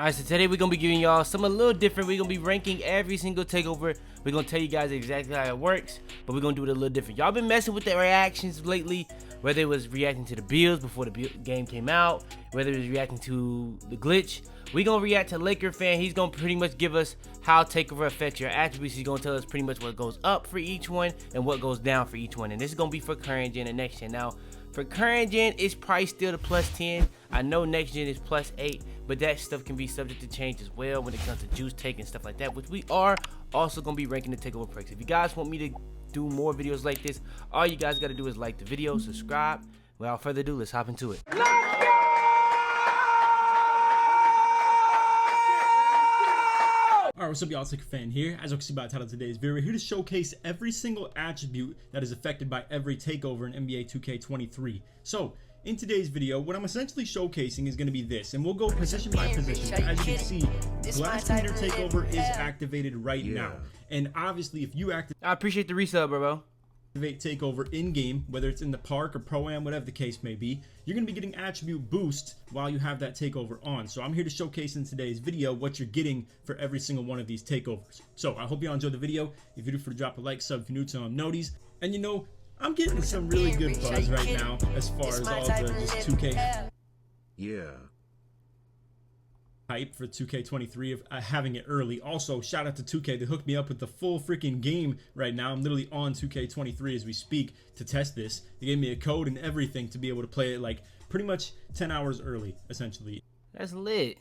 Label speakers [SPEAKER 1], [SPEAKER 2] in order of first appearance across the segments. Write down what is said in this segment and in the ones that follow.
[SPEAKER 1] Alright, so today we're going to be giving y'all something a little different. We're going to be ranking every single takeover. We're going to tell you guys exactly how it works, but we're going to do it a little different. Y'all been messing with the reactions lately, whether it was reacting to the builds before the game came out, whether it was reacting to the glitch. We're going to react to lakerfan. He's going to pretty much give us how takeover affects your attributes. He's going to tell us pretty much what goes up for each one and what goes down for each one. And this is going to be for current gen and next gen. Now, for current gen, it's probably still the plus 10. I know next gen is plus 8, but that stuff can be subject to change as well when it comes to juice take and stuff like that, which we are also going to be ranking the takeover perks. If you guys want me to do more videos like this, all you guys got to do is like the video, subscribe. Without further ado, let's hop into it.
[SPEAKER 2] Alright, what's up y'all, Takeover here. As you can see by the title of today's video, we're here to showcase every single attribute that is affected by every takeover in NBA 2K23. So, in today's video, what I'm essentially showcasing is going to be this, and we'll go position by position. As you can see, Glass Cleaner Takeover is activated right now. And obviously, if you activate...
[SPEAKER 1] I appreciate the resub, bro.
[SPEAKER 2] Takeover in-game, whether it's in the park or Pro-Am, whatever the case may be, you're going to be getting attribute boost while you have that takeover on. So I'm here to showcase in today's video what you're getting for every single one of these takeovers. So I hope you all enjoyed the video. If you do, for drop a like, sub if you're new to noties. And you know, I'm getting some really good buzz right now as far as all the just 2K hype for 2K23 of having it early. Also, shout out to 2K. They hooked me up with the full freaking game right now. I'm literally on 2K23 as we speak to test this. They gave me a code and everything to be able to play it like pretty much 10 hours early, essentially.
[SPEAKER 1] That's lit.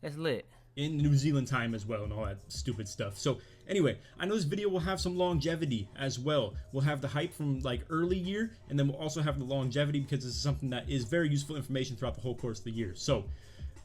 [SPEAKER 1] That's lit.
[SPEAKER 2] In New Zealand time as well and all that stupid stuff. So anyway, I know this video will have some longevity as well. We'll have the hype from like early year, and then we'll also have the longevity because this is something that is very useful information throughout the whole course of the year. So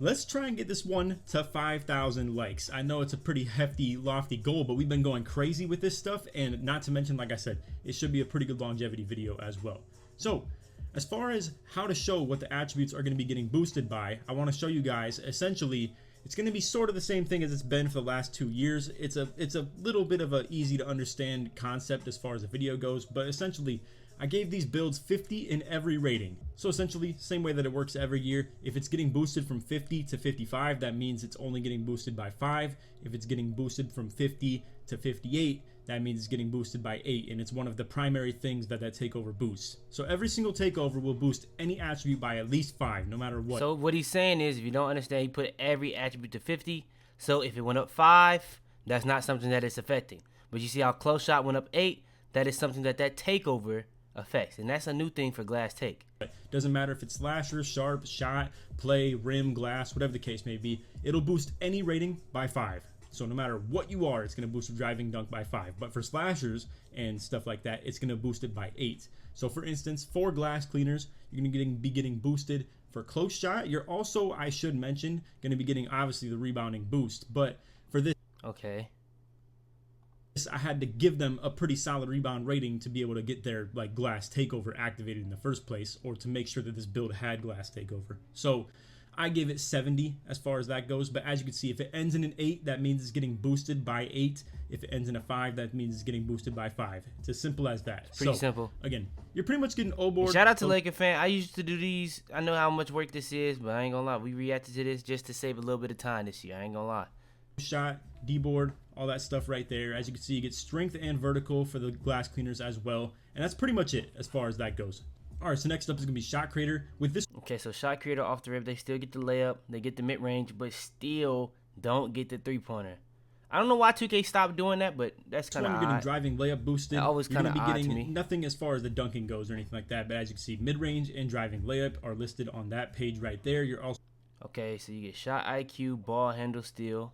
[SPEAKER 2] let's try and get this one to 5,000 likes. I know it's a pretty hefty, lofty goal, but we've been going crazy with this stuff, and not to mention, like I said, it should be a pretty good longevity video as well. So as far as how to show what the attributes are going to be getting boosted by, I want to show you guys essentially it's going to be sort of the same thing as it's been for the last 2 years. It's a little bit of a easy to understand concept as far as the video goes, but essentially I gave these builds 50 in every rating. So essentially, same way that it works every year. If it's getting boosted from 50 to 55, that means it's only getting boosted by 5. If it's getting boosted from 50 to 58, that means it's getting boosted by 8. And it's one of the primary things that takeover boosts. So every single takeover will boost any attribute by at least 5, no matter what.
[SPEAKER 1] So what he's saying is, if you don't understand, he put every attribute to 50. So if it went up 5, that's not something that it's affecting. But you see how close shot went up 8? That is something that takeover affects, and that's a new thing for glass take.
[SPEAKER 2] Doesn't matter if it's slasher, sharp, shot, play, rim, glass, whatever the case may be, it'll boost any rating by 5. So no matter what you are, it's going to boost your driving dunk by 5. But for slashers and stuff like that, it's going to boost it by 8. So for instance, for glass cleaners, you're going to be getting boosted for close shot. You're also, I should mention, going to be getting obviously the rebounding boost. But for this,
[SPEAKER 1] okay,
[SPEAKER 2] I had to give them a pretty solid rebound rating to be able to get their like glass takeover activated in the first place, or to make sure that this build had glass takeover. So I gave it 70 as far as that goes. But as you can see, if it ends in an 8, that means it's getting boosted by 8. If it ends in a 5, that means it's getting boosted by 5. It's as simple as that.
[SPEAKER 1] Pretty simple.
[SPEAKER 2] Again, you're pretty much getting O-board.
[SPEAKER 1] Shout out to lakerfan. I used to do these. I know how much work this is, but I ain't gonna lie. We reacted to this just to save a little bit of time this year. I ain't gonna lie.
[SPEAKER 2] Shot, D-board, all that stuff right there. As you can see, you get strength and vertical for the glass cleaners as well. And that's pretty much it as far as that goes. Alright, so next up is going to be shot creator. With this,
[SPEAKER 1] okay, so shot creator off the rip, they still get the layup, they get the mid-range, but still don't get the three-pointer. I don't know why 2K stopped doing that, but that's kind of odd.
[SPEAKER 2] You're getting driving layup boosted.
[SPEAKER 1] That always kind of odd to me.
[SPEAKER 2] Nothing as far as the dunking goes or anything like that, but as you can see, mid-range and driving layup are listed on that page right there. You're also
[SPEAKER 1] okay, so you get shot IQ, ball handle steal.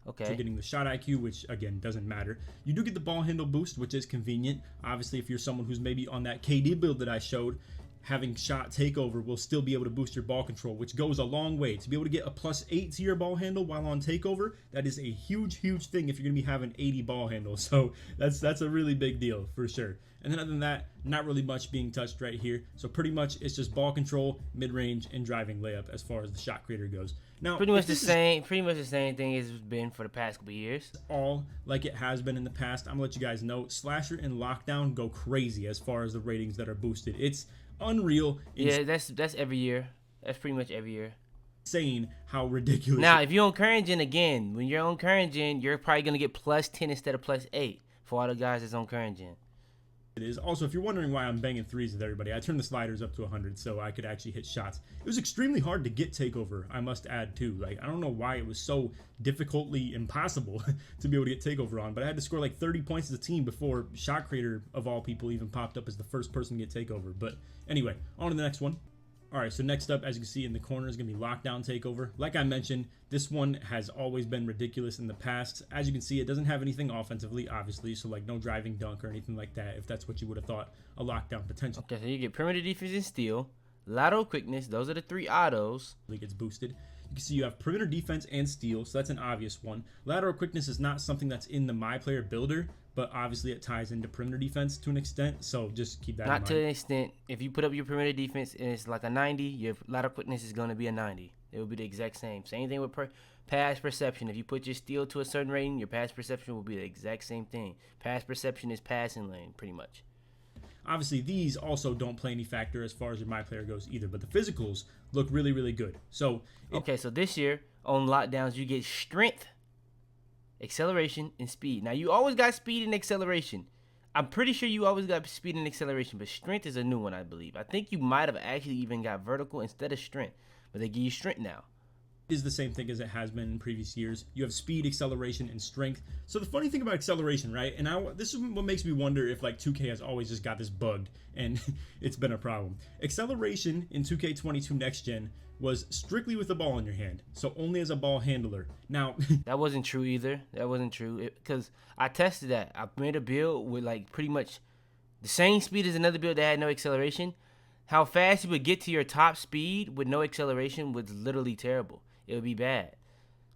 [SPEAKER 1] Okay.
[SPEAKER 2] You're getting the shot IQ, which again doesn't matter. You do get the ball handle boost, which is convenient. Obviously, if you're someone who's maybe on that KD build that I showed, having shot takeover will still be able to boost your ball control, which goes a long way. To be able to get a +8 to your ball handle while on takeover, that is a huge thing if you're going to be having 80 ball handles. So that's a really big deal for sure. And then other than that, not really much being touched right here. So pretty much it's just ball control, mid-range, and driving layup as far as the shot creator goes. Now,
[SPEAKER 1] pretty much the same thing as it's been for the past couple years.
[SPEAKER 2] All like it has been in the past. I'm gonna let you guys know, slasher and lockdown go crazy as far as the ratings that are boosted. It's unreal.
[SPEAKER 1] Yeah, that's every year. That's pretty much every year.
[SPEAKER 2] Insane how ridiculous.
[SPEAKER 1] Now, if you're on current gen, again, when you're on current gen, you're probably gonna get +10 instead of +8 for all the guys that's on current gen.
[SPEAKER 2] It is. Also, if you're wondering why I'm banging threes with everybody, I turned the sliders up to 100 so I could actually hit shots. It was extremely hard to get takeover, I must add too. Like, I don't know why it was so difficultly impossible to be able to get takeover on, but I had to score like 30 points as a team before Shot Creator of all people even popped up as the first person to get takeover. But anyway, on to the next one. Alright, so next up, as you can see in the corner, is going to be Lockdown Takeover. Like I mentioned, this one has always been ridiculous in the past. As you can see, it doesn't have anything offensively, obviously, so like no driving dunk or anything like that, if that's what you would have thought a lockdown potential.
[SPEAKER 1] Okay, so you get perimeter defense and steal, lateral quickness, those are the 3 autos.
[SPEAKER 2] It gets boosted. You can see you have perimeter defense and steal, so that's an obvious one. Lateral quickness is not something that's in the My Player builder, but obviously it ties into perimeter defense to an extent, so just keep that in mind.
[SPEAKER 1] Not to an extent. If you put up your perimeter defense and it's like a 90, your lateral quickness is going to be a 90. It will be the exact same. Same thing with pass perception. If you put your steal to a certain rating, your pass perception will be the exact same thing. Pass perception is passing lane, pretty much.
[SPEAKER 2] Obviously, these also don't play any factor as far as your My Player goes either, but the physicals look really, really good. So
[SPEAKER 1] okay, so this year on lockdowns, you get strength, acceleration, and speed. Now, you always got speed and acceleration. I'm pretty sure you always got speed and acceleration, but strength is a new one, I believe. I think you might have actually even got vertical instead of strength, but they give you strength now.
[SPEAKER 2] Is the same thing as it has been in previous years. You have speed, acceleration, and strength. So the funny thing about acceleration, right? And this is what makes me wonder if like 2K has always just got this bugged and it's been a problem. Acceleration in 2K22 Next Gen was strictly with the ball in your hand, so only as a ball handler. Now
[SPEAKER 1] that wasn't true either. That wasn't true because I tested that. I made a build with like pretty much the same speed as another build that had no acceleration. How fast you would get to your top speed with no acceleration was literally terrible. It would be bad.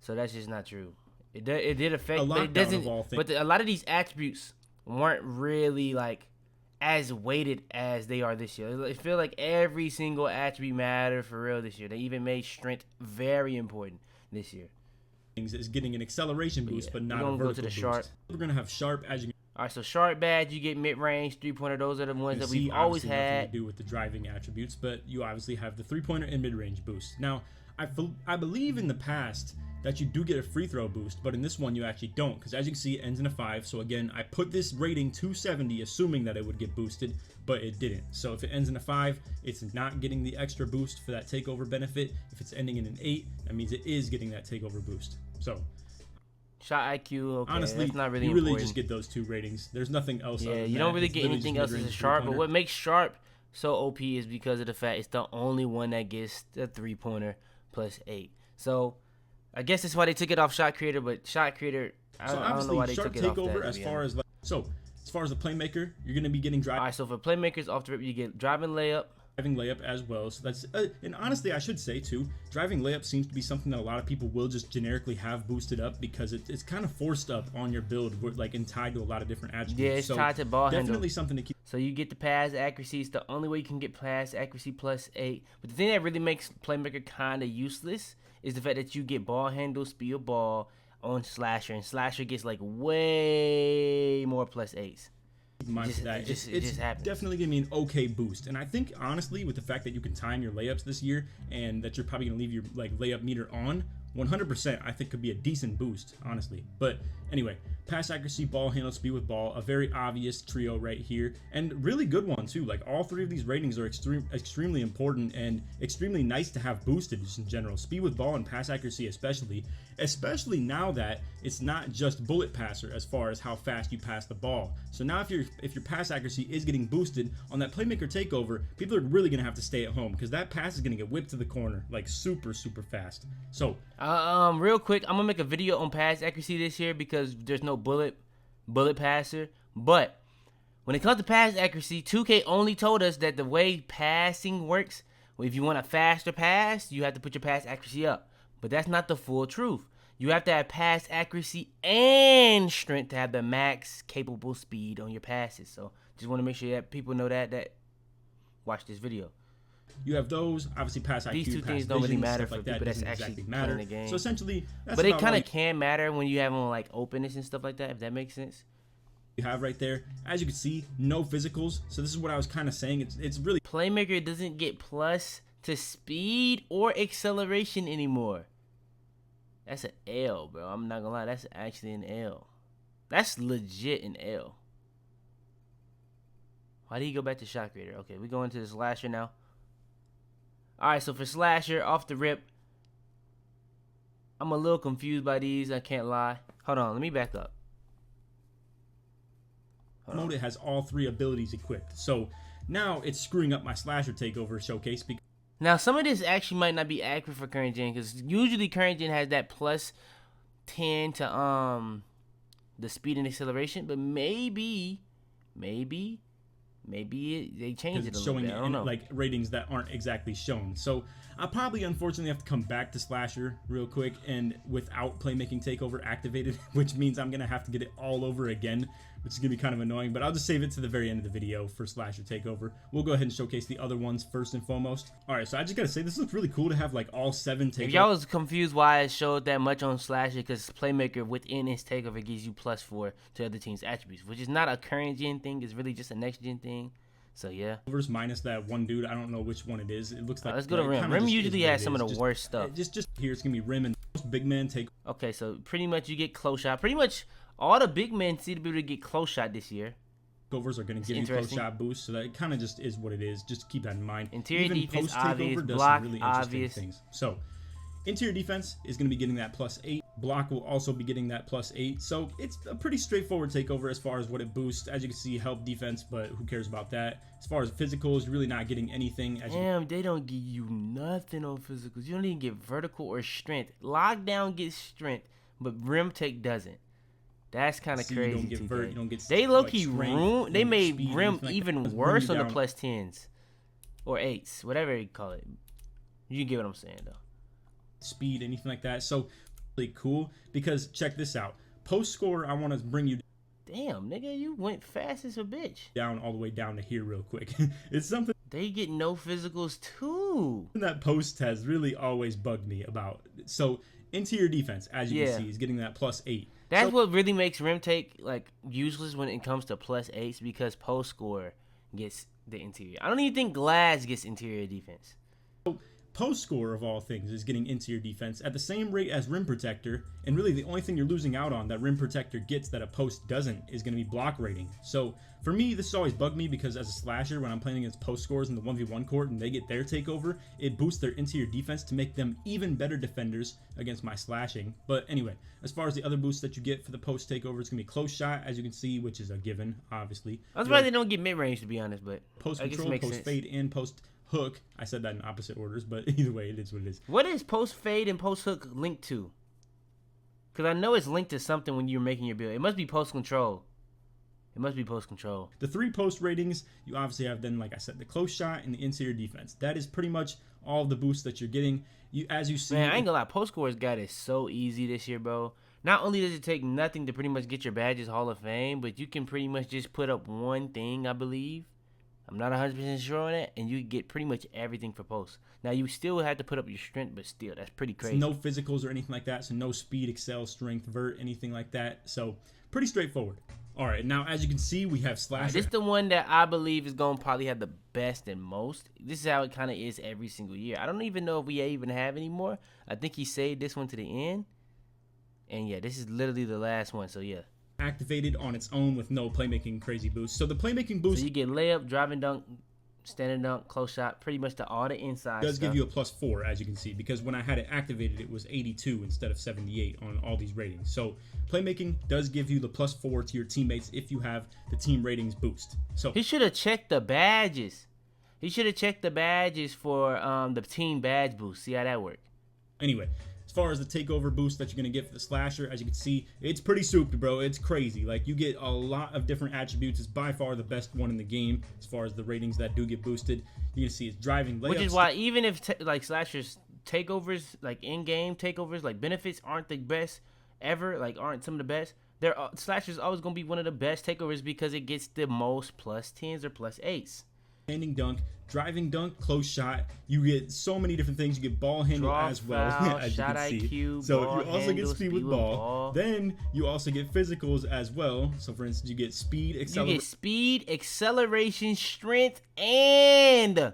[SPEAKER 1] So that's just not true. It did affect, but it doesn't. But a lot of these attributes weren't really like as weighted as they are this year. I feel like every single attribute mattered for real this year. They even made strength very important this year.
[SPEAKER 2] Is getting an acceleration boost, but not a vertical
[SPEAKER 1] go to the
[SPEAKER 2] boost.
[SPEAKER 1] sharp.
[SPEAKER 2] We're gonna have sharp as you.
[SPEAKER 1] All right, so sharp badge, you get mid-range, 3-pointer. Those are the ones that we've always had.
[SPEAKER 2] Nothing to do with the driving attributes, but you obviously have the 3-pointer and mid-range boost. Now, I believe in the past that you do get a free throw boost, but in this one you actually don't, because as you can see, it ends in a 5. So again, I put this rating 270, assuming that it would get boosted, but it didn't. So if it ends in a 5, it's not getting the extra boost for that takeover benefit. If it's ending in an 8, that means it is getting that takeover boost. So
[SPEAKER 1] shot IQ, okay,
[SPEAKER 2] honestly,
[SPEAKER 1] that's not really
[SPEAKER 2] you really
[SPEAKER 1] important.
[SPEAKER 2] just get those 2 ratings. There's nothing else.
[SPEAKER 1] Yeah, you don't really get anything else as a sharp, but what makes sharp so OP is because of the fact it's the only one that gets the 3-pointer plus 8. So I guess that's why they took it off Shot Creator, but Shot Creator, I don't know why they took it off that.
[SPEAKER 2] As far as the Playmaker, you're going to be getting driving.
[SPEAKER 1] All right, so for Playmakers off the rip, you get driving layup.
[SPEAKER 2] Driving layup as well. So that's and honestly, I should say too, driving layup seems to be something that a lot of people will just generically have boosted up because it's kind of forced up on your build, like and tied to a lot of different attributes.
[SPEAKER 1] Yeah, it's tied to ball handle.
[SPEAKER 2] Definitely something to keep.
[SPEAKER 1] So you get the pass accuracy. It's the only way you can get pass accuracy plus 8. But the thing that really makes Playmaker kind of useless is the fact that you get ball handle, speed of ball on Slasher, and Slasher gets like way more plus 8s. It just happens.
[SPEAKER 2] Definitely gonna be an okay boost, and I think honestly, with the fact that you can time your layups this year, and that you're probably gonna leave your like layup meter on, 100%, I think could be a decent boost, honestly. But anyway, pass accuracy, ball handle, speed with ball, a very obvious trio right here, and really good one too. Like all 3 of these ratings are extremely important and extremely nice to have boosted just in general. Speed with ball and pass accuracy especially now that it's not just bullet passer as far as how fast you pass the ball. So now if your pass accuracy is getting boosted on that Playmaker takeover, people are really gonna have to stay at home because that pass is gonna get whipped to the corner like super fast. So
[SPEAKER 1] real quick, I'm gonna make a video on pass accuracy this year because there's no bullet passer. But when it comes to pass accuracy, 2K only told us that the way passing works, if you want a faster pass, you have to put your pass accuracy up. But that's not the full truth. You have to have pass accuracy and strength to have the max capable speed on your passes. So just want to make sure that people know that watch this video.
[SPEAKER 2] You have those, obviously pass IQ,
[SPEAKER 1] these 2 things don't really matter for people that's actually playing the game.
[SPEAKER 2] So essentially, that's
[SPEAKER 1] but it kind of can matter when you have on like openness and stuff like that, if that makes sense.
[SPEAKER 2] You have right there, as you can see, no physicals. So this is what I was kind of saying. It's really
[SPEAKER 1] Playmaker doesn't get plus to speed or acceleration anymore. That's an L, bro. I'm not gonna lie. That's actually an L. That's legit an L. Why did he go back to shot creator? Okay, we go into the slasher now. Alright, so for slasher, off the rip, I'm a little confused by these, I can't lie. Hold on, let me back up.
[SPEAKER 2] Mode, it has all 3 abilities equipped. So now it's screwing up my slasher takeover showcase.
[SPEAKER 1] Now, some of this actually might not be accurate for current gen, because usually current gen has that plus 10 to the speed and acceleration, but maybe they changed it a little bit. I don't know.
[SPEAKER 2] Like ratings that aren't exactly shown. So I'll probably unfortunately have to come back to slasher real quick and without playmaking takeover activated, which means I'm gonna have to get it all over again, which is gonna be kind of annoying. But I'll just save it to the very end of the video for slasher takeover. We'll go ahead and showcase the other ones first and foremost. All right, so I just gotta say this looks really cool to have like all 7 takeovers.
[SPEAKER 1] If y'all was confused why it showed that much on slasher, because playmaker within his takeover gives you +4 to other teams' attributes, which is not a current gen thing. It's really just a next gen thing. So yeah.
[SPEAKER 2] Minus that one dude, I don't know which one it is. It looks like.
[SPEAKER 1] Let's go to Rim. Rim usually has some of the worst stuff.
[SPEAKER 2] Just here, it's gonna be Rim and big man take.
[SPEAKER 1] Okay, so pretty much you get close shot. Pretty much all the big men seem to be able to get close shot this year.
[SPEAKER 2] Takeovers are gonna give you close shot boost, so that kind of just is what it is. Just keep that in mind.
[SPEAKER 1] Interior
[SPEAKER 2] Even
[SPEAKER 1] defense
[SPEAKER 2] post takeover
[SPEAKER 1] obvious,
[SPEAKER 2] does
[SPEAKER 1] block
[SPEAKER 2] some really
[SPEAKER 1] obvious.
[SPEAKER 2] interesting things. So interior defense is gonna be getting that +8. Block will also be getting that +8. So it's a pretty straightforward takeover as far as what it boosts. As you can see, help defense, but who cares about that? As far as physicals, you're really not getting anything.
[SPEAKER 1] Damn, they don't give you nothing on physicals. You don't even get vertical or strength. Lockdown gets strength, but rim take doesn't. That's kind of crazy.
[SPEAKER 2] You don't get vert, you don't get
[SPEAKER 1] they low
[SPEAKER 2] like
[SPEAKER 1] key room. They made rim even worse on the +10s or 8s, whatever you call it. You get what I'm saying though.
[SPEAKER 2] Speed, anything like that. So really cool, because check this out. Post score, I want to bring you.
[SPEAKER 1] Damn, nigga, you went fast as a bitch.
[SPEAKER 2] Down all the way down to here real quick. It's something
[SPEAKER 1] they get no physicals too.
[SPEAKER 2] That post has really always bugged me about. So interior defense, as you can see, is getting that +8.
[SPEAKER 1] That's what really makes rim take like useless when it comes to +8s, because post score gets the interior. I don't even think glass gets interior defense.
[SPEAKER 2] Post score of all things is getting interior defense at the same rate as rim protector, and really the only thing you're losing out on that rim protector gets that a post doesn't is going to be block rating. So for me, this has always bugged me, because as a slasher, when I'm playing against post scores in the 1v1 court and they get their takeover, it boosts their interior defense to make them even better defenders against my slashing. But anyway, as far as the other boosts that you get for the post takeover, it's going to be close shot, as you can see, which is a given, obviously.
[SPEAKER 1] That's why they don't get mid range, to be honest, but
[SPEAKER 2] post control, post fade, and post hook. I said that in opposite orders, but either way, it is what it is.
[SPEAKER 1] What is post fade and post hook linked to? Because I know it's linked to something when you're making your build. It must be post control. It must be post control.
[SPEAKER 2] The 3 post ratings, you obviously have then, like I said, the close shot and the interior defense. That is pretty much all of the boosts that you're getting. As you see,
[SPEAKER 1] man, I ain't gonna lie, post scores got it so easy this year, bro. Not only does it take nothing to pretty much get your badges Hall of Fame, but you can pretty much just put up one thing, I believe. I'm not 100% sure on it, and you get pretty much everything for post. Now, you still have to put up your strength, but still, that's pretty crazy.
[SPEAKER 2] No physicals or anything like that, so no speed, excel, strength, vert, anything like that. So, pretty straightforward. All right, now, as you can see, we have slasher.
[SPEAKER 1] This is the one that I believe is going to probably have the best and most. This is how it kind of is every single year. I don't even know if we even have any more. I think he saved this one to the end. And, yeah, this is literally the last one, so, yeah.
[SPEAKER 2] Activated on its own with no playmaking crazy boost. So the playmaking boost,
[SPEAKER 1] so you get layup, driving dunk, standing dunk, close shot, pretty much to all the inside
[SPEAKER 2] does
[SPEAKER 1] stuff.
[SPEAKER 2] give you a +4, as you can see, because when I had it activated, it was 82 instead of 78 on all these ratings. So playmaking does give you the +4 to your teammates if you have the team ratings boost. So
[SPEAKER 1] he should have checked the badges. He should have checked the badges for the team badge boost. See how that worked.
[SPEAKER 2] Anyway, as far as the takeover boost that you're going to get for the slasher, as you can see, it's pretty souped, bro. It's crazy. Like, you get a lot of different attributes. It's by far the best one in the game as far as the ratings that do get boosted. You can see it's driving layups.
[SPEAKER 1] Which is why even if like slashers takeovers, like in-game takeovers, like benefits aren't the best ever, like aren't some of the best, slashers always going to be one of the best takeovers because it gets the most +10s or +8s.
[SPEAKER 2] Standing dunk, driving dunk, close shot. You get so many different things. You get ball handle as well,
[SPEAKER 1] foul,
[SPEAKER 2] as
[SPEAKER 1] shot
[SPEAKER 2] you can see.
[SPEAKER 1] IQ,
[SPEAKER 2] So
[SPEAKER 1] ball
[SPEAKER 2] you also
[SPEAKER 1] handle,
[SPEAKER 2] get speed with ball. Then you also get physicals as well. So for instance, you get speed, acceleration. You get
[SPEAKER 1] speed, acceleration, strength, and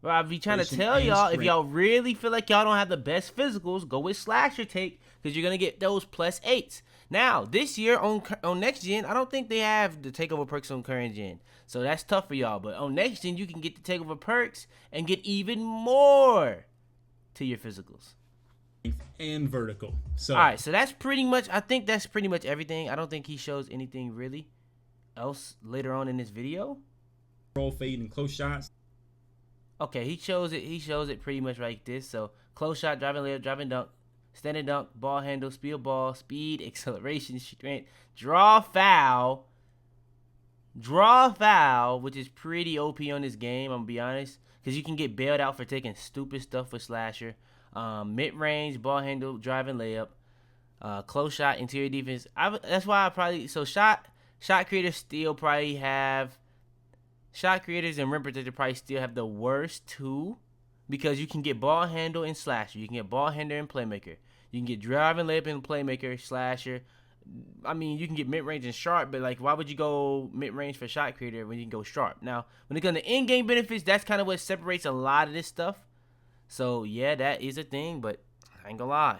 [SPEAKER 1] Bro, I be trying to
[SPEAKER 2] Patient
[SPEAKER 1] tell
[SPEAKER 2] and
[SPEAKER 1] y'all, if
[SPEAKER 2] strength.
[SPEAKER 1] y'all really feel like y'all don't have the best physicals, go with Slasher Take, because you're going to get those +8s. Now, this year on next gen, I don't think they have the takeover perks on current gen. So that's tough for y'all. But on next gen, you can get the takeover perks and get even more to your physicals.
[SPEAKER 2] And vertical. So
[SPEAKER 1] Alright, so that's pretty much, I think that's pretty much everything. I don't think he shows anything really else later on in this video.
[SPEAKER 2] roll, fade, and close shots.
[SPEAKER 1] Okay, he shows it pretty much like this. So close shot, driving layup, driving dunk, standing dunk, ball handle, speed ball, speed, acceleration, strength, draw foul, which is pretty OP on this game, I'm gonna be honest, because you can get bailed out for taking stupid stuff with Slasher. Mid-range, ball handle, driving layup, close shot, interior defense. That's why I probably, so shot creators still probably have, shot creators and rim protector probably still have the worst two, because you can get ball handle and Slasher, you can get ball handler and Playmaker, you can get driving layup and Playmaker, Slasher. I mean, you can get mid-range and sharp, but like, why would you go mid-range for shot creator when you can go sharp? Now, when it comes to in-game benefits, that's kind of what separates a lot of this stuff. So yeah, that is a thing, but I ain't gonna lie,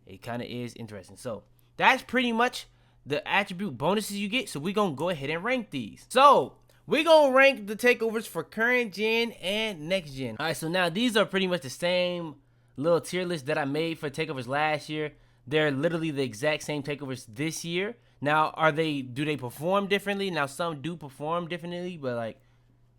[SPEAKER 1] it kind of is interesting. So that's pretty much the attribute bonuses you get. So we're gonna go ahead and rank these. So we're gonna rank the takeovers for current gen and next gen. All right, so now these are pretty much the same little tier list that I made for takeovers last year. They're literally the exact same takeovers this year. Now, do they perform differently? Now, some do perform differently, but like,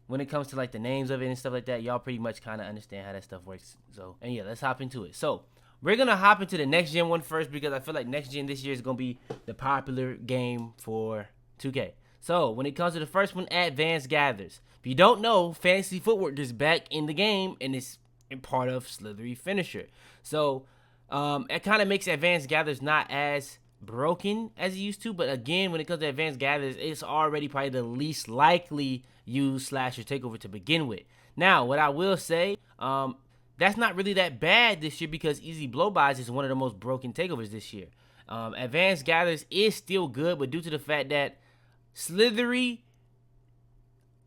[SPEAKER 1] when it comes to like the names of it and stuff like that, y'all pretty much kind of understand how that stuff works. So, and yeah, let's hop into it. So, we're going to hop into the next gen one first, because I feel like next gen this year is going to be the popular game for 2K. So, when it comes to the first one, Advanced Gathers. If you don't know, Fantasy Footwork is back in the game, and it's part of Slithery Finisher. So, it kind of makes Advanced Gathers not as broken as it used to, but again, when it comes to Advanced Gathers, it's already probably the least likely used Slasher Takeover to begin with. Now, what I will say, that's not really that bad this year, because Easy Blow-Bys is one of the most broken takeovers this year. Advanced Gathers is still good, but due to the fact that Slithery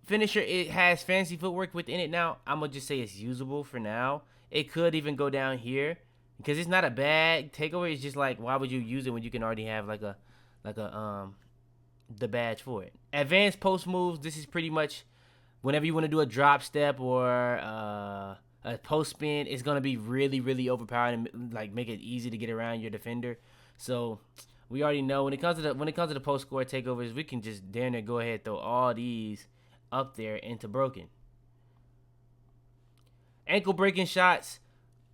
[SPEAKER 1] Finisher, it has Fantasy Footwork within it now, I'm going to just say it's usable for now. It could even go down here, because it's not a bad takeover. It's just like, why would you use it when you can already have the badge for it? Advanced post moves. This is pretty much whenever you want to do a drop step or a post spin, it's gonna be really, really overpowered and like make it easy to get around your defender. So we already know when it comes to the post score takeovers, we can just damn near go ahead and throw all these up there into broken. Ankle breaking shots.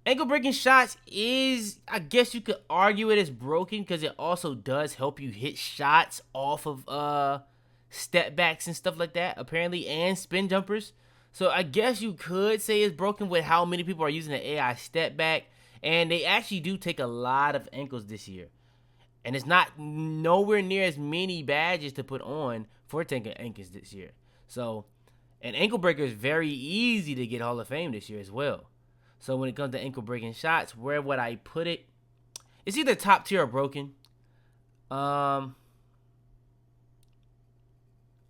[SPEAKER 1] Ankle breaking shots is, I guess you could argue it as broken, because it also does help you hit shots off of step backs and stuff like that, apparently, and spin jumpers. So I guess you could say it's broken with how many people are using the AI step back, and they actually do take a lot of ankles this year. And it's not nowhere near as many badges to put on for taking ankles this year. So an ankle breaker is very easy to get Hall of Fame this year as well. So when it comes to ankle breaking shots, where would I put it? It's either top tier or broken. I'm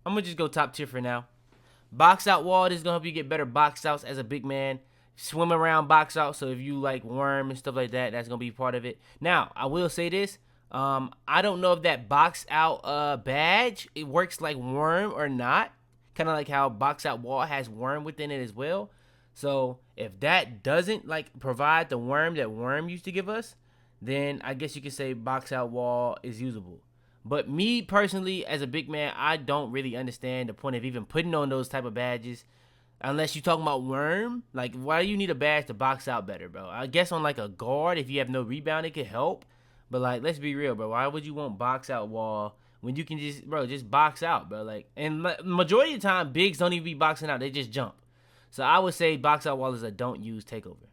[SPEAKER 1] gonna just go top tier for now. Box out wall, this is gonna help you get better box outs as a big man. Swim around box out, so if you like worm and stuff like that, that's gonna be part of it. Now, I will say this. I don't know if that box out badge, it works like worm or not. Kind of like how box out wall has worm within it as well. So if that doesn't like provide the worm that worm used to give us, then I guess you could say box out wall is usable. But me personally, as a big man, I don't really understand the point of even putting on those type of badges, unless you're talking about worm. Like, why do you need a badge to box out better, bro? I guess on like a guard, if you have no rebound, it could help. But like, let's be real, bro. Why would you want box out wall when you can just box out, bro? Like, and majority of the time, bigs don't even be boxing out; they just jump. So I would say box out wall is a don't use takeover.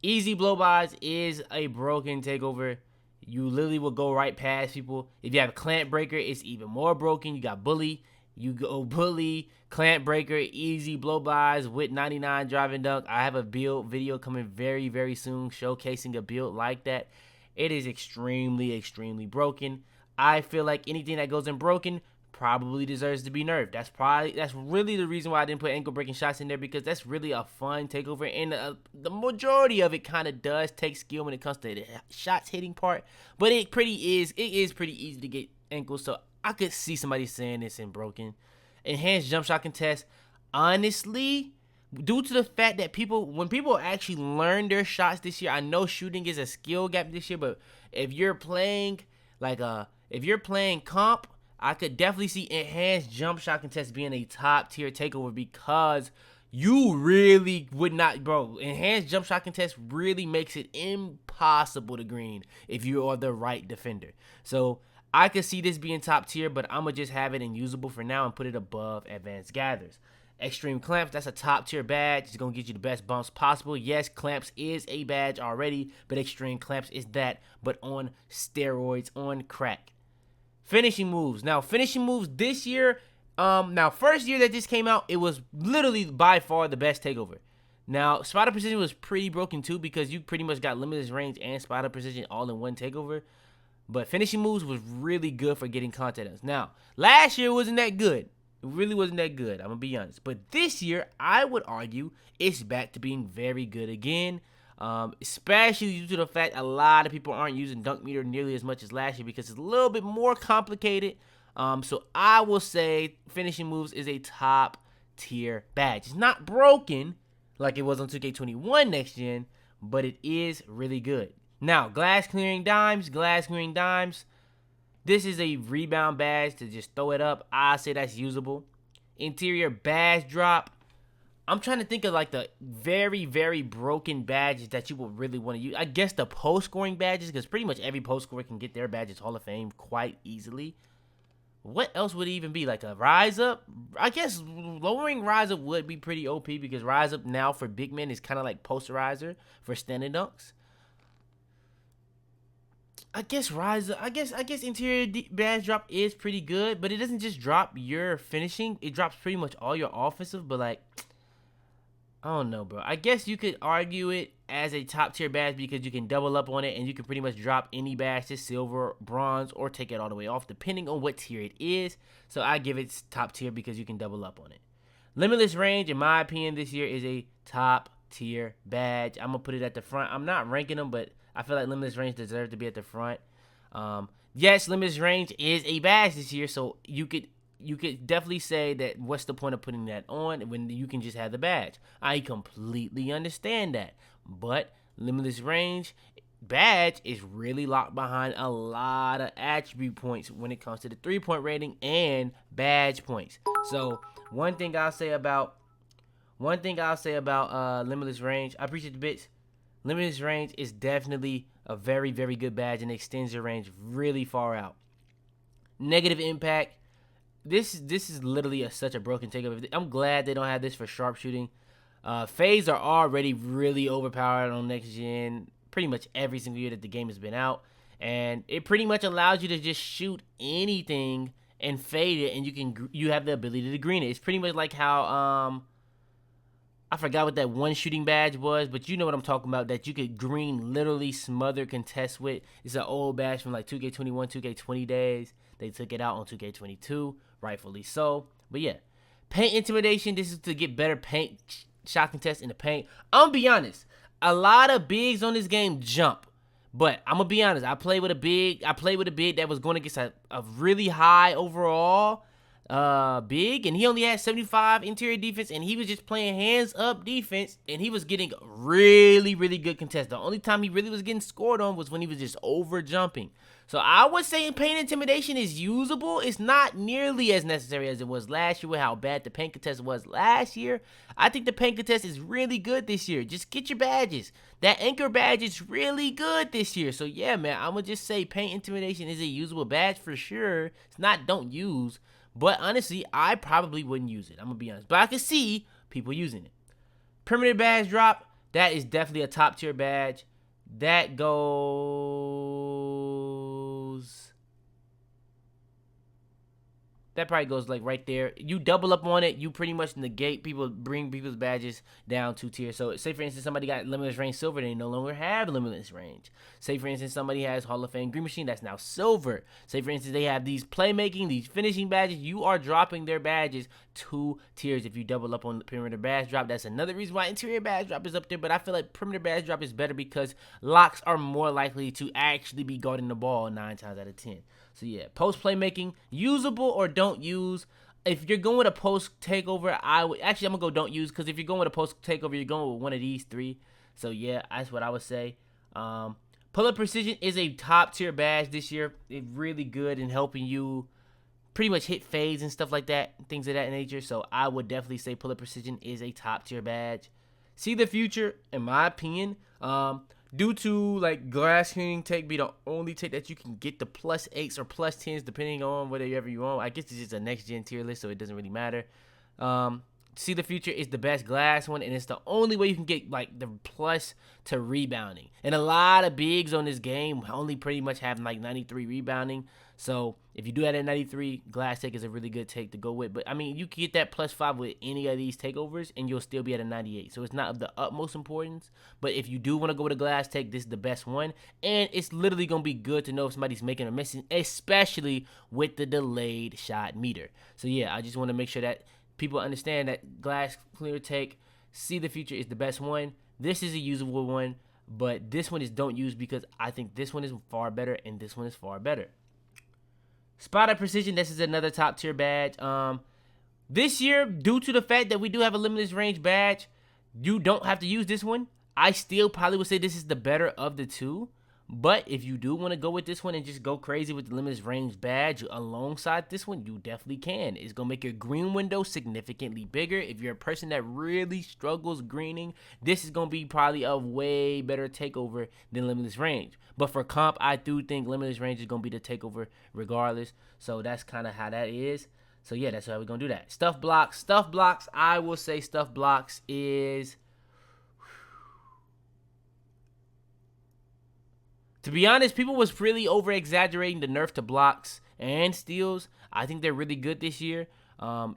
[SPEAKER 1] Easy blow-bys is a broken takeover. You literally will go right past people. If you have a clamp breaker, it's even more broken. You got bully. You go bully, clamp breaker, easy blow-bys with 99 driving dunk. I have a build video coming very, very soon showcasing a build like that. It is extremely, extremely broken. I feel like anything that goes in broken probably deserves to be nerfed. That's really the reason why I didn't put ankle breaking shots in there, because that's really a fun takeover, and the majority of it kind of does take skill when it comes to the shots hitting part. But it is pretty easy to get ankles, so I could see somebody saying this in broken. Enhanced jump shot contest, honestly, due to the fact that when people actually learn their shots this year, I know shooting is a skill gap this year, but if you're playing comp, I could definitely see enhanced jump shot contest being a top tier takeover, because you really would not, bro. Enhanced jump shot contest really makes it impossible to green if you are the right defender. So I could see this being top tier, but I'm gonna just have it in usable for now and put it above advanced gathers. Extreme clamps, that's a top tier badge. It's gonna get you the best bumps possible. Yes, clamps is a badge already, but extreme clamps is that, but on steroids, on crack. Finishing moves. Now, finishing moves this year, first year that this came out, it was literally by far the best takeover. Now, spotter precision was pretty broken too, because you pretty much got limitless range and spotter precision all in one takeover. But finishing moves was really good for getting content ups. Now, last year wasn't that good. It really wasn't that good, I'm going to be honest. But this year, I would argue it's back to being very good again. Especially due to the fact a lot of people aren't using dunk meter nearly as much as last year, because it's a little bit more complicated. So I will say finishing moves is a top tier badge. It's not broken like it was on 2K21 next gen, but it is really good. Now, glass clearing dimes. This is a rebound badge to just throw it up. I say that's usable. Interior badge drop. I'm trying to think of like the very, very broken badges that you would really want to use. I guess the post scoring badges, because pretty much every post scorer can get their badges Hall of Fame quite easily. What else would it even be? Like a rise up? I guess lowering rise up would be pretty OP, because rise up now for big men is kind of like posterizer for standing dunks. I guess interior badge drop is pretty good, but it doesn't just drop your finishing. It drops pretty much all your offensive, but like, I don't know, bro. I guess you could argue it as a top tier badge, because you can double up on it and you can pretty much drop any badge to silver, bronze, or take it all the way off depending on what tier it is. So I give it top tier because you can double up on it. Limitless range, in my opinion, this year is a top tier badge. I'm gonna put it at the front. I'm not ranking them, but I feel like limitless range deserves to be at the front. Yes, limitless range is a badge this year, so you could definitely say that what's the point of putting that on when you can just have the badge? I completely understand that. But limitless range badge is really locked behind a lot of attribute points when it comes to the 3-point rating and badge points. So one thing I'll say about limitless range, I appreciate the bits. Limitless range is definitely a very, very good badge and extends your range really far out. Negative impact. This is literally such a broken takeover. I'm glad they don't have this for sharpshooting. Fades are already really overpowered on next gen pretty much every single year that the game has been out, and it pretty much allows you to just shoot anything and fade it, and you have the ability to green it. It's pretty much like how I forgot what that one shooting badge was, but you know what I'm talking about, that you could green literally smother contest with. It's an old badge from like 2K21, 2K20 days. They took it out on 2K22, rightfully so. But yeah, paint intimidation. This is to get better paint shot contest in the paint. I'm gonna be honest, a lot of bigs on this game jump, but I'm gonna be honest, I played with a big that was going against a really high overall big, and he only had 75 interior defense, and he was just playing hands up defense, and he was getting really, really good contest. The only time he really was getting scored on was when he was just over jumping. So I would say paint intimidation is usable. It's not nearly as necessary as it was last year with how bad the paint contest was last year. I think the paint contest is really good this year. Just get your badges. That anchor badge is really good this year. So yeah, man, I'm going to just say paint intimidation is a usable badge for sure. It's not don't use, but honestly, I probably wouldn't use it. I'm going to be honest. But I can see people using it. Perimeter badge drop, that is definitely a top tier badge. That goes that probably goes like right there. You double up on it, you pretty much negate people, bring people's badges down 2 tiers. So say for instance somebody got limitless range silver, they no longer have limitless range. Say for instance somebody has Hall of Fame Green Machine, that's now silver. Say for instance they have these playmaking, these finishing badges, you are dropping their badges 2 tiers if you double up on the perimeter badge drop. That's another reason why interior badge drop is up there, but I feel like perimeter badge drop is better because locks are more likely to actually be guarding the ball 9 times out of 10. So yeah, post playmaking, usable or don't use. If you're going with a post takeover, I'm gonna go don't use, because if you're going with a post takeover, you're going with one of these 3. So yeah, that's what I would say. Pull-up precision is a top tier badge this year. It's really good in helping you pretty much hit fades and stuff like that, things of that nature. So I would definitely say pull-up precision is a top tier badge. See the future, in my opinion, due to like glass cleaning take be the only take that you can get the +8s or +10s depending on whatever you want. I guess this is a next gen tier list, so it doesn't really matter. See the future is the best glass one, and it's the only way you can get like the plus to rebounding. And a lot of bigs on this game only pretty much have like 93 rebounding. So if you do that at 93, glass take is a really good take to go with. But I mean, you can get that +5 with any of these takeovers, and you'll still be at a 98. So it's not of the utmost importance. But if you do want to go with a glass take, this is the best one. And it's literally going to be good to know if somebody's making or missing, especially with the delayed shot meter. So yeah, I just want to make sure that people understand that glass clear take, see the future is the best one. This is a usable one, but this one is don't use because I think this one is far better and this one is far better. Spot at precision, this is another top tier badge. This year, due to the fact that we do have a limitless range badge, you don't have to use this one. I still probably would say this is the better of the 2. But if you do want to go with this one and just go crazy with the limitless range badge alongside this one, you definitely can. It's going to make your green window significantly bigger. If you're a person that really struggles greening, this is going to be probably a way better takeover than limitless range. But for comp, I do think limitless range is going to be the takeover regardless. So that's kind of how that is. So yeah, that's how we're going to do that. Stuff blocks. Stuff blocks, I will say stuff blocks is... To be honest, people was really over-exaggerating the nerf to blocks and steals. I think they're really good this year.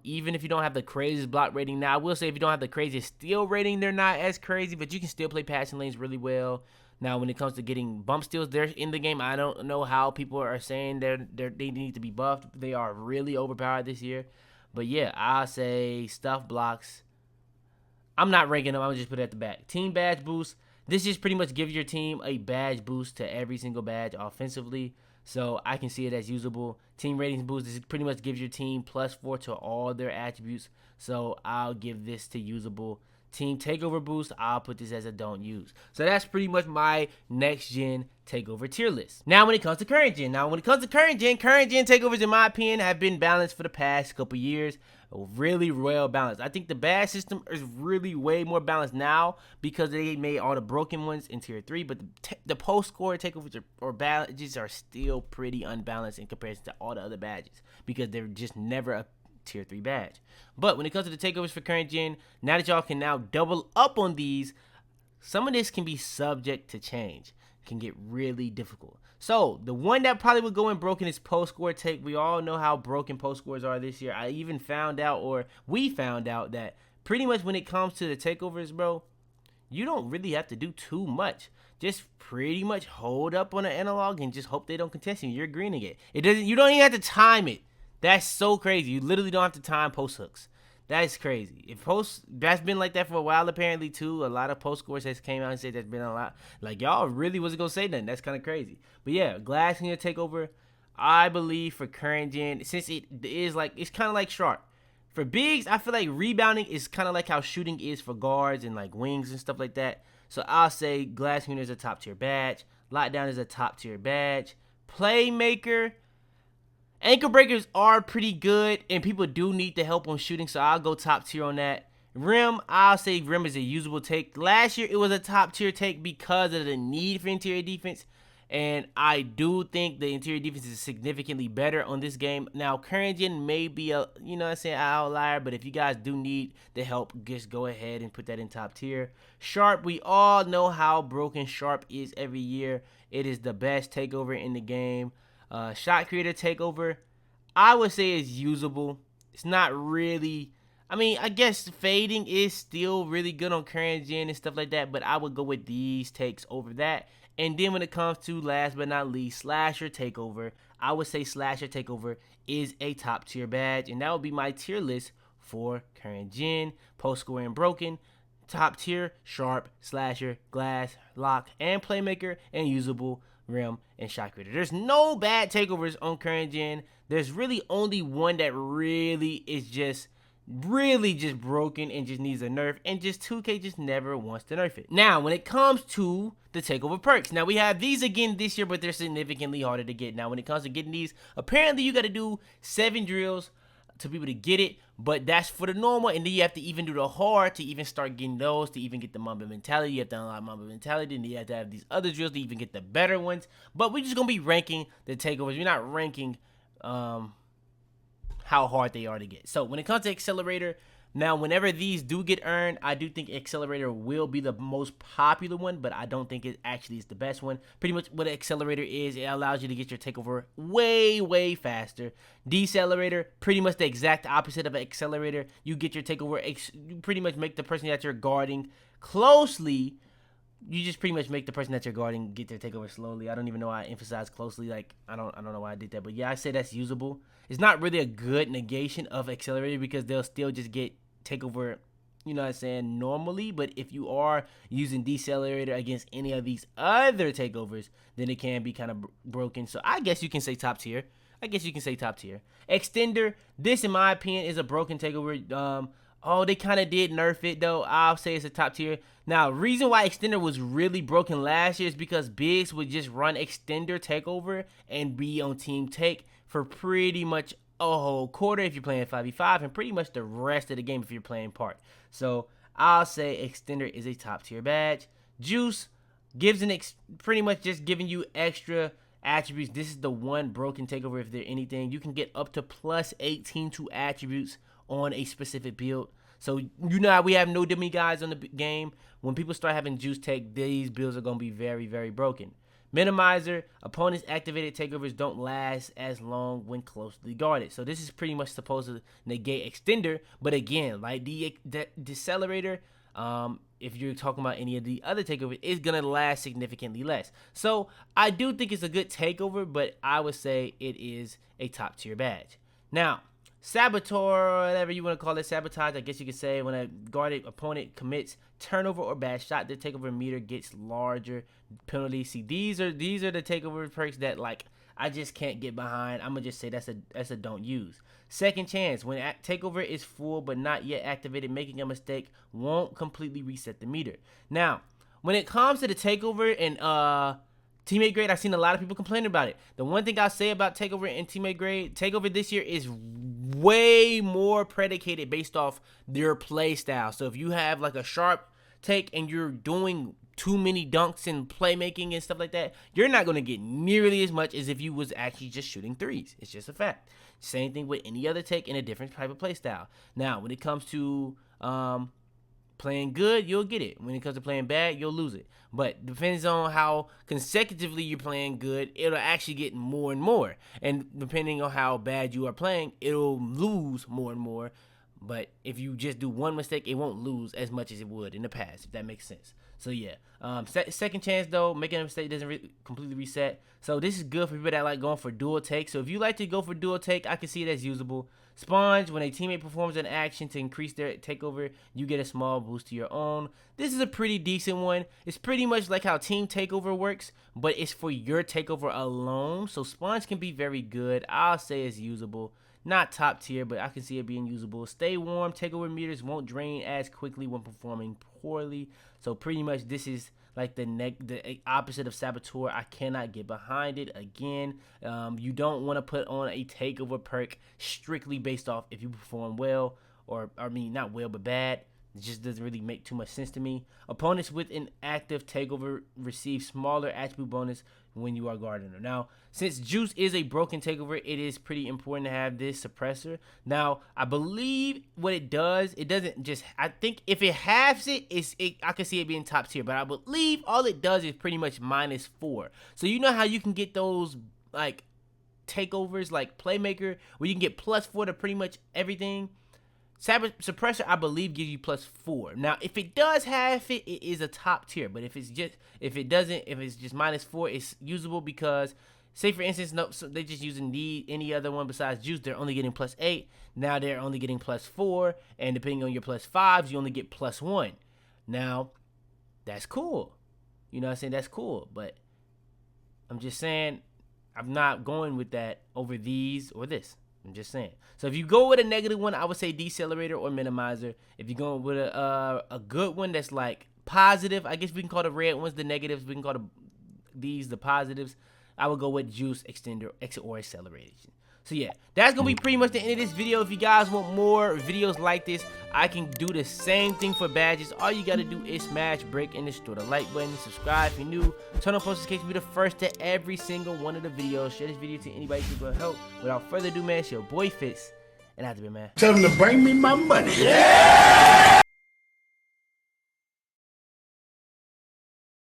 [SPEAKER 1] Even if you don't have the craziest block rating. Now, I will say if you don't have the craziest steal rating, they're not as crazy, but you can still play passing lanes really well. Now, when it comes to getting bump steals, they're in the game. I don't know how people are saying they need to be buffed. They are really overpowered this year. But yeah, I'll say stuff blocks. I'm not ranking them. I'm just put it at the back. Team badge boost. This just pretty much gives your team a badge boost to every single badge offensively. So I can see it as usable. Team ratings boost. This pretty much gives your team +4 to all their attributes. So I'll give this to usable. Team takeover boost, I'll put this as a don't use. So that's pretty much my next gen takeover tier list. Now when it comes to current gen. Current gen takeovers in my opinion have been balanced for the past couple years. Really well balanced. I think the badge system is really way more balanced now because they made all the broken ones in tier 3, but the post-score takeovers or badges are still pretty unbalanced in comparison to all the other badges because they're just never a tier 3 badge. But when it comes to the takeovers for current gen, now that y'all can now double up on these, some of this can be subject to change. It can get really difficult. So the one that probably would go in broken is post-score take. We all know how broken post-scores are this year. I even found out, or we found out, that pretty much when it comes to the takeovers, bro, you don't really have to do too much. Just pretty much hold up on an analog and just hope they don't contest you. You're greening it. You don't even have to time it. That's so crazy. You literally don't have to time post hooks. That is crazy. That's been like that for a while apparently too. A lot of post scores has came out and said that's been a lot. Like y'all really wasn't gonna say nothing. That's kind of crazy. But yeah, glass can take over. I believe for current gen, since it is like it's kind of like Sharp. For bigs, I feel like rebounding is kind of like how shooting is for guards and like wings and stuff like that. So I'll say glass cleaner is a top tier badge. Lockdown is a top tier badge. Playmaker. Ankle breakers are pretty good, and people do need the help on shooting, so I'll go top tier on that. Rim, I'll say Rim is a usable take. Last year, it was a top tier take because of the need for interior defense, and I do think the interior defense is significantly better on this game. Now, current gen may be a, outlier, but if you guys do need the help, just go ahead and put that in top tier. Sharp, we all know how broken Sharp is every year. It is the best takeover in the game. Shot creator takeover, I would say it's usable. It's not really. I mean, I guess fading is still really good on current gen and stuff like that, but I would go with these takes over that. And then when it comes to last but not least, Slasher Takeover, I would say Slasher Takeover is a top tier badge, and that would be my tier list for current gen, post score and broken, top tier, sharp, slasher, glass, lock, and playmaker, and usable, rim, and shot creator. There's no bad takeovers on current gen. There's really only one that really is just broken and just needs a nerf, and just 2K just never wants to nerf it. Now, when it comes to the takeover perks, now we have these again this year, but they're significantly harder to get. Now, when it comes to getting these, apparently you got to do 7 drills to be able to get it, but that's for the normal, and then you have to even do the hard to even start getting those, to even get the Mamba mentality. You have to unlock Mamba mentality, and you have to have these other drills to even get the better ones. But we're just gonna be ranking the takeovers. We're not ranking how hard they are to get. So when it comes to accelerator, now whenever these do get earned, I do think accelerator will be the most popular one, but I don't think it actually is the best one. Pretty much what accelerator is, it allows you to get your takeover way faster. Decelerator, pretty much the exact opposite of accelerator. You get your takeover, you pretty much make the person that you're guarding closely. You just pretty much make the person that you're guarding get their takeover slowly. I don't even know why I emphasize closely. Like, I don't know why I did that. But yeah, I say that's usable. It's not really a good negation of accelerator because they'll still just get takeover, you know what I'm saying, normally. But if you are using decelerator against any of these other takeovers, then it can be kind of broken. So I guess you can say top tier. Extender, this in my opinion is a broken takeover. Oh, they kind of did nerf it, though. I'll say it's a top tier. Now, reason why Extender was really broken last year is because Biggs would just run Extender Takeover and be on Team Take for pretty much a whole quarter if you're playing 5v5, and pretty much the rest of the game if you're playing Park. So, I'll say Extender is a top tier badge. Juice gives pretty much just giving you extra attributes. This is the one broken takeover if there anything. You can get up to plus 18 to attributes on a specific build. So you know how we have no demi-guys on the game. When people start having juice take, these builds are going to be very broken. Minimizer, opponents activated takeovers don't last as long when closely guarded. So this is pretty much supposed to negate Extender, but again, like the Decelerator, if you're talking about any of the other takeovers, it's going to last significantly less. So I do think it's a good takeover, but I would say it is a top tier badge. Now, Saboteur, or whatever you want to call it, sabotage, I guess you could say, when a guarded opponent commits turnover or bad shot, the takeover meter gets larger. Penalty. See, these are the takeover perks that, like, I just can't get behind. I'm gonna just say that's a don't use. Second chance, when takeover is full but not yet activated, making a mistake won't completely reset the meter. Now, when it comes to the takeover and teammate grade, I've seen a lot of people complaining about it. The one thing I'll say about takeover and teammate grade, takeover this year is way more predicated based off their play style. So if you have like a sharp take and you're doing too many dunks and playmaking and stuff like that, you're not going to get nearly as much as if you was actually just shooting threes. It's just a fact. Same thing with any other take in a different type of play style. Now, when it comes to playing good, you'll get it. When it comes to playing bad, you'll lose it. But depends on how consecutively you're playing good, it'll actually get more and more. And depending on how bad you are playing, it'll lose more and more. But if you just do one mistake, it won't lose as much as it would in the past, if that makes sense. So yeah, second chance though, making a mistake doesn't completely reset. So this is good for people that like going for dual take. So if you like to go for dual take, I can see it as usable. Sponge, when a teammate performs an action to increase their takeover, you get a small boost to your own. This is a pretty decent one. It's pretty much like how team takeover works, but it's for your takeover alone. So Sponge can be very good. I'll say it's usable. Not top tier, but I can see it being usable. Stay warm. Takeover meters won't drain as quickly when performing poorly. So pretty much this is like the opposite of Saboteur. I cannot get behind it. Again, you don't want to put on a takeover perk strictly based off if you perform well, or I mean not well but bad. It just doesn't really make too much sense to me. Opponents with an active takeover receive smaller attribute bonus when you are guarding them. Now, since Juice is a broken takeover, it is pretty important to have this suppressor. Now, I believe what it does, it doesn't just, I think if it halves it, I can see it being top tier, but I believe all it does is pretty much -4. So you know how you can get those, like, takeovers like Playmaker, where you can get +4 to pretty much everything. Suppressor, I believe, gives you +4. Now, if it does have it, it is a top tier. But if it's just if it's just -4, it's usable because, say for instance, no, so they're just using any other one besides Juice. They're only getting +8. Now they're only getting +4, and depending on your +5s, you only get +1. Now, that's cool. You know what I'm saying? That's cool. But I'm just saying, I'm not going with that over these or this. I'm just saying. So if you go with a negative one, I would say decelerator or minimizer. If you're going with a good one that's like positive, I guess we can call the red ones the negatives. We can call these the positives. I would go with juice, extender, or acceleration. So yeah, that's gonna be pretty much the end of this video. If you guys want more videos like this, I can do the same thing for badges. All you gotta do is smash break and destroy the like button, subscribe if you're new, turn on post notifications to be the first to every single one of the videos. Share this video to anybody who can help. Without further ado, man, it's your boy Fitz, and I have to be, man.
[SPEAKER 3] Tell them to bring me my money. Yeah!